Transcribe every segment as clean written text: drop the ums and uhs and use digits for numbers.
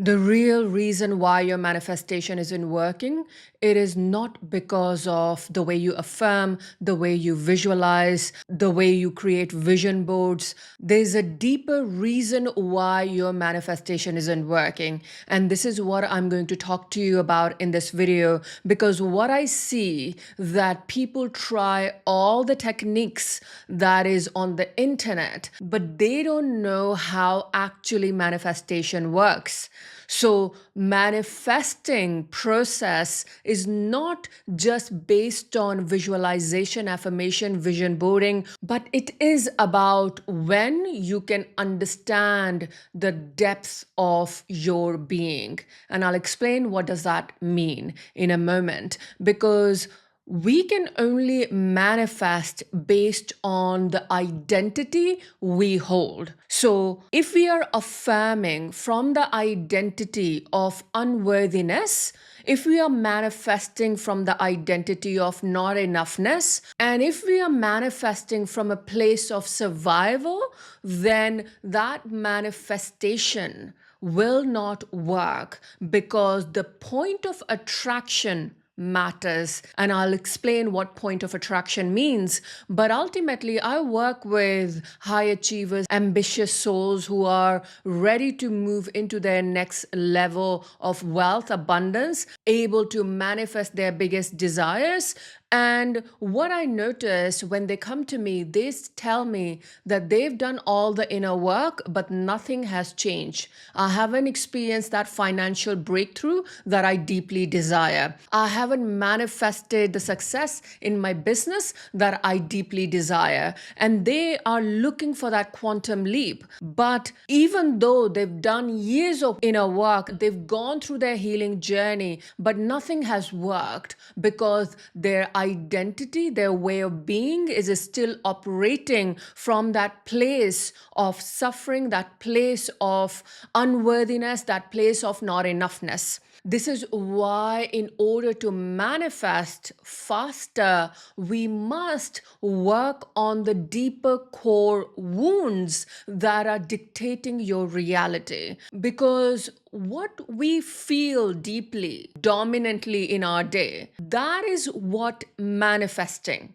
The real reason why your manifestation isn't working, it is not because of the way you affirm, the way you visualize, the way you create vision boards. There's a deeper reason why your manifestation isn't working. And this is what I'm going to talk to you about in this video, because what I see that people try all the techniques that is on the internet, but they don't know how actually manifestation works. So manifesting process is not just based on visualization, affirmation, vision boarding, but it is about when you can understand the depth of your being. And I'll explain what does that mean in a moment, because we can only manifest based on the identity we hold. So, if we are affirming from the identity of unworthiness, if we are manifesting from the identity of not enoughness, and if we are manifesting from a place of survival, then that manifestation will not work, because the point of attraction matters. And I'll explain what point of attraction means. But ultimately, I work with high achievers, ambitious souls who are ready to move into their next level of wealth, abundance, able to manifest their biggest desires. And what I notice when they come to me, they tell me that they've done all the inner work, but nothing has changed. I haven't experienced that financial breakthrough that I deeply desire. I haven't manifested the success in my business that I deeply desire. And they are looking for that quantum leap. But even though they've done years of inner work, they've gone through their healing journey, but nothing has worked because their identity, their way of being is still operating from that place of suffering, that place of unworthiness, that place of not enoughness. This is why, in order to manifest faster, we must work on the deeper core wounds that are dictating your reality. Because what we feel deeply, dominantly in our day, that is what manifesting.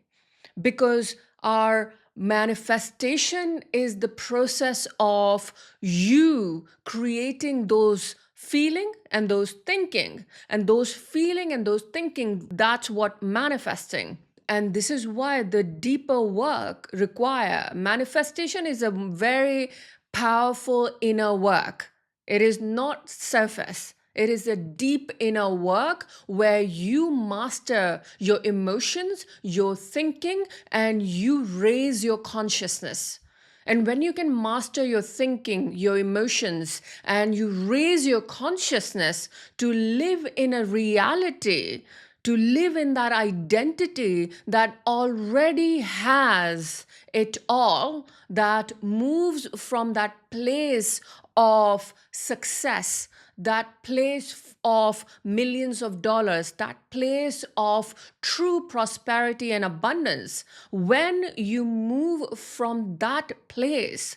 Because our manifestation is the process of you creating those feeling and those thinking, and those feeling and those thinking, that's what manifesting. And this is why the deeper work require manifestation is a very powerful inner work. It is not surface. It is a deep inner work where you master your emotions, your thinking, and you raise your consciousness. And when you can master your thinking, your emotions, and you raise your consciousness to live in a reality, to live in that identity that already has it all, that moves from that place of success, that place of millions of dollars, that place of true prosperity and abundance. When you move from that place,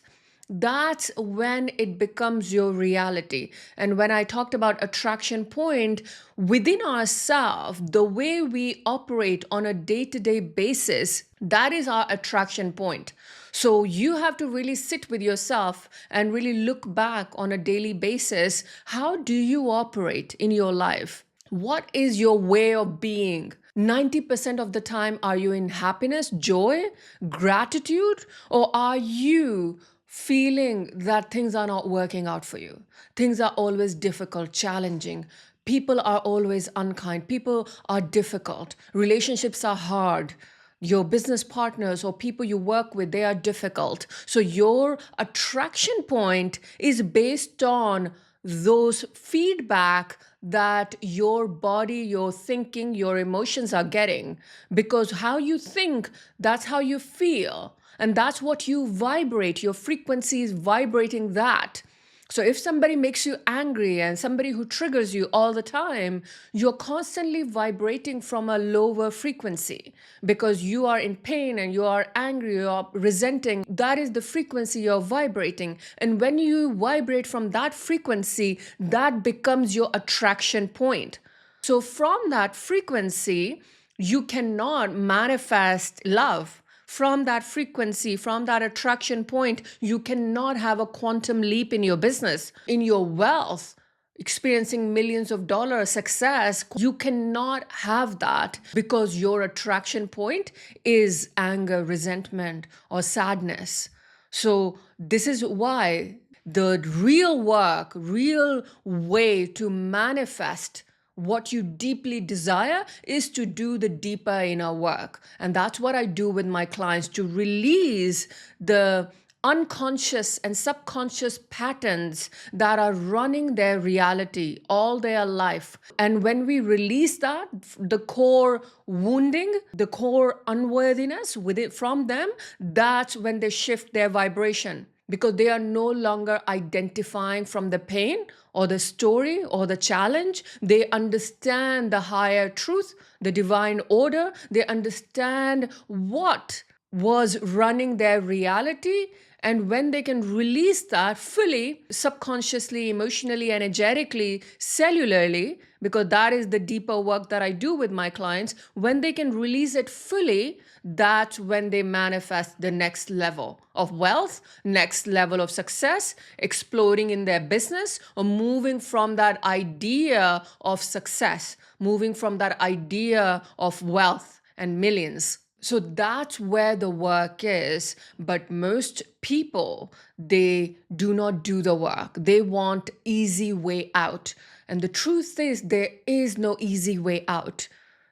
that's when it becomes your reality. And when I talked about attraction point, within ourselves, the way we operate on a day-to-day basis, that is our attraction point. So you have to really sit with yourself and really look back on a daily basis. How do you operate in your life? What is your way of being? 90% of the time, are you in happiness, joy, gratitude, or are you feeling that things are not working out for you? Things are always difficult, challenging. People are always unkind. People are difficult. Relationships are hard. Your business partners or people you work with, they are difficult. So your attraction point is based on those feedback that your body, your thinking, your emotions are getting. Because how you think, that's how you feel. And that's what you vibrate. Your frequency is vibrating that. So if somebody makes you angry and somebody who triggers you all the time, you're constantly vibrating from a lower frequency because you are in pain and you are angry, you are resenting. That is the frequency you're vibrating. And when you vibrate from that frequency, that becomes your attraction point. So from that frequency, you cannot manifest love. From that frequency, from that attraction point, you cannot have a quantum leap in your business, in your wealth, experiencing millions of dollars success. You cannot have that because your attraction point is anger, resentment, or sadness. So, this is why the real work, real way to manifest what you deeply desire is to do the deeper inner work. And that's what I do with my clients, to release the unconscious and subconscious patterns that are running their reality all their life. And when we release that, the core wounding, the core unworthiness with it from them, that's when they shift their vibration, because they are no longer identifying from the pain or the story or the challenge. They understand the higher truth, the divine order. They understand what was running their reality. And when they can release that fully, subconsciously, emotionally, energetically, cellularly, because that is the deeper work that I do with my clients, when they can release it fully, that's when they manifest the next level of wealth, next level of success, exploding in their business, or moving from that idea of success, moving from that idea of wealth and millions. So that's where the work is. But most people, they do not do the work. They want easy way out. And the truth is, there is no easy way out.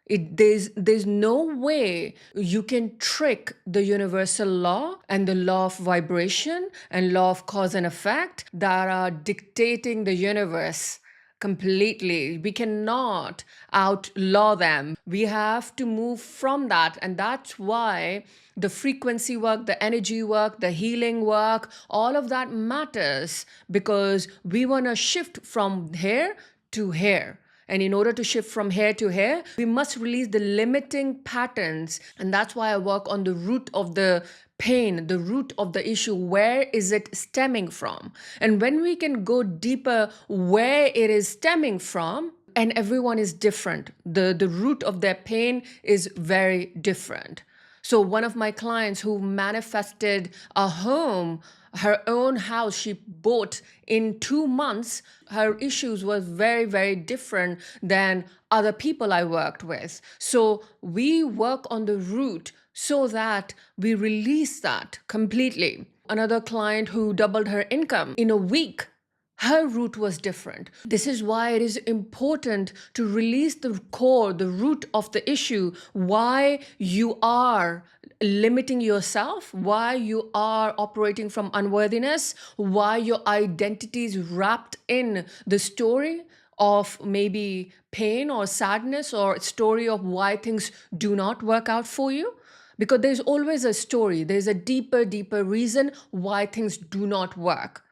There's no way you can trick the universal law and the law of vibration and law of cause and effect that are dictating the universe completely. We cannot outlaw them. We have to move from that. And that's why the frequency work, the energy work, the healing work, all of that matters, because we want to shift from here to here. And in order to shift from here to here, we must release the limiting patterns. And that's why I work on the root of the pain, the root of the issue. Where is it stemming from? And when we can go deeper where it is stemming from, and everyone is different, the root of their pain is very different. So one of my clients who manifested a home, her own house she bought in 2 months, her issues was very, very different than other people I worked with. So we work on the root so that we release that completely. Another client who doubled her income in a week, her root was different. This is why it is important to release the core, the root of the issue, why you are limiting yourself, why you are operating from unworthiness, why your identity is wrapped in the story of maybe pain or sadness, or story of why things do not work out for you. Because there's always a story, there's a deeper reason why things do not work.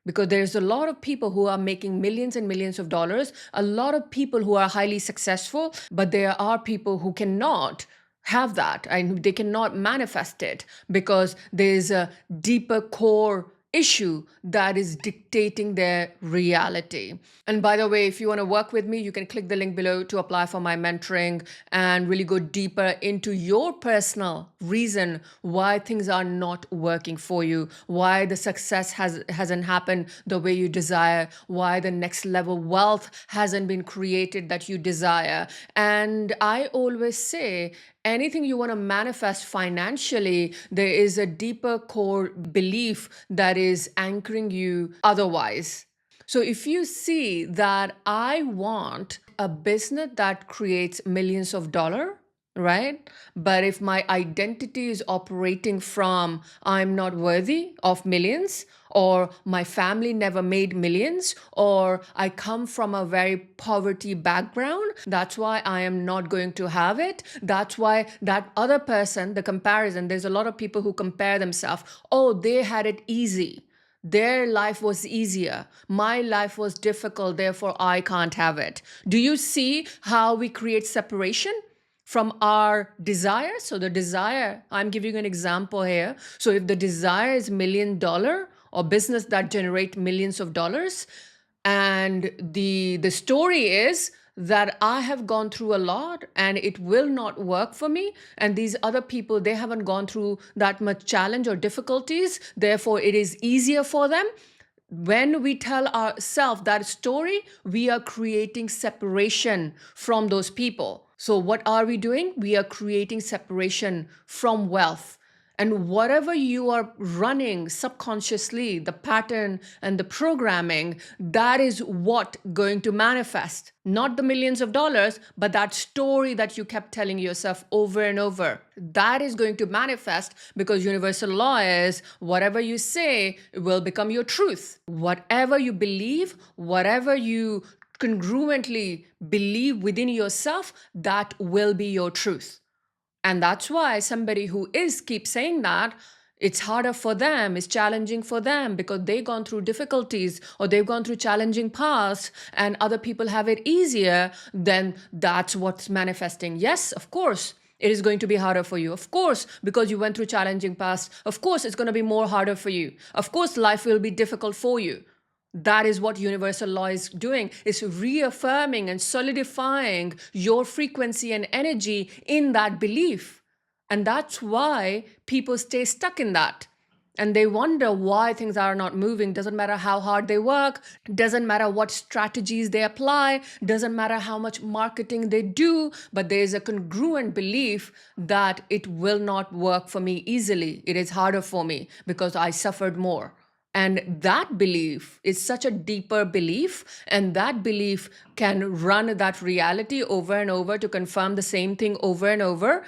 Because there's a lot of people who are making millions and millions of dollars, a lot of people who are highly successful, but there are people who cannot have that and they cannot manifest it because there's a deeper core issue that is dictating their reality. And by the way, if you want to work with me, you can click the link below to apply for my mentoring and really go deeper into your personal reason why things are not working for you, why the success hasn't happened the way you desire, why the next level wealth hasn't been created that you desire. And I always say, anything you want to manifest financially, there is a deeper core belief that is anchoring you otherwise. So if you see that I want a business that creates millions of dollars, right? But if my identity is operating from I'm not worthy of millions, or my family never made millions, or I come from a very poverty background, that's why I am not going to have it. That's why that other person, the comparison, there's a lot of people who compare themselves. Oh, they had it easy. Their life was easier. My life was difficult, therefore I can't have it. Do you see how we create separation from our desire? So the desire, I'm giving you an example here. So if the desire is $1 million or business that generate millions of dollars, and the story is that I have gone through a lot and it will not work for me, and these other people, they haven't gone through that much challenge or difficulties, therefore it is easier for them. When we tell ourselves that story, we are creating separation from those people. So what are we doing? We are creating separation from wealth. And whatever you are running subconsciously, the pattern and the programming, that is what going to manifest. Not the millions of dollars, but that story that you kept telling yourself over and over. That is going to manifest, because universal law is whatever you say will become your truth. Whatever you believe, whatever you congruently believe within yourself, that will be your truth. And that's why somebody who is keeps saying that, it's harder for them, it's challenging for them, because they've gone through difficulties or they've gone through challenging paths and other people have it easier, then that's what's manifesting. Yes, of course, it is going to be harder for you. Of course, because you went through challenging past, of course, it's going to be more harder for you. Of course, life will be difficult for you. That is what universal law is doing, is reaffirming and solidifying your frequency and energy in that belief. And that's why people stay stuck in that. And they wonder why things are not moving. Doesn't matter how hard they work, doesn't matter what strategies they apply, doesn't matter how much marketing they do, but there is a congruent belief that it will not work for me easily. It is harder for me because I suffered more. And that belief is such a deeper belief, and that belief can run that reality over and over to confirm the same thing over and over,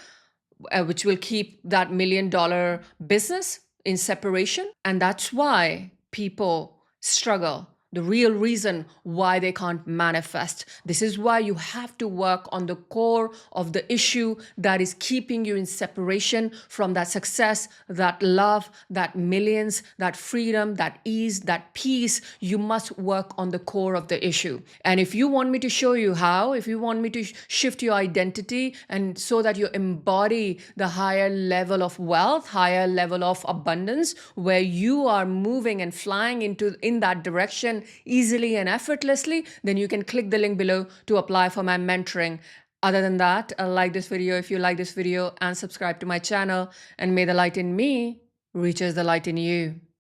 which will keep that $1 million business in separation. And that's why people struggle. The real reason why they can't manifest. This is why you have to work on the core of the issue that is keeping you in separation from that success, that love, that millions, that freedom, that ease, that peace. You must work on the core of the issue. And if you want me to show you how, if you want me to shift your identity and so that you embody the higher level of wealth, higher level of abundance, where you are moving and flying in that direction easily and effortlessly, then you can click the link below to apply for my mentoring. Other than that, like this video if you like this video, and subscribe to my channel, and may the light in me reaches the light in you.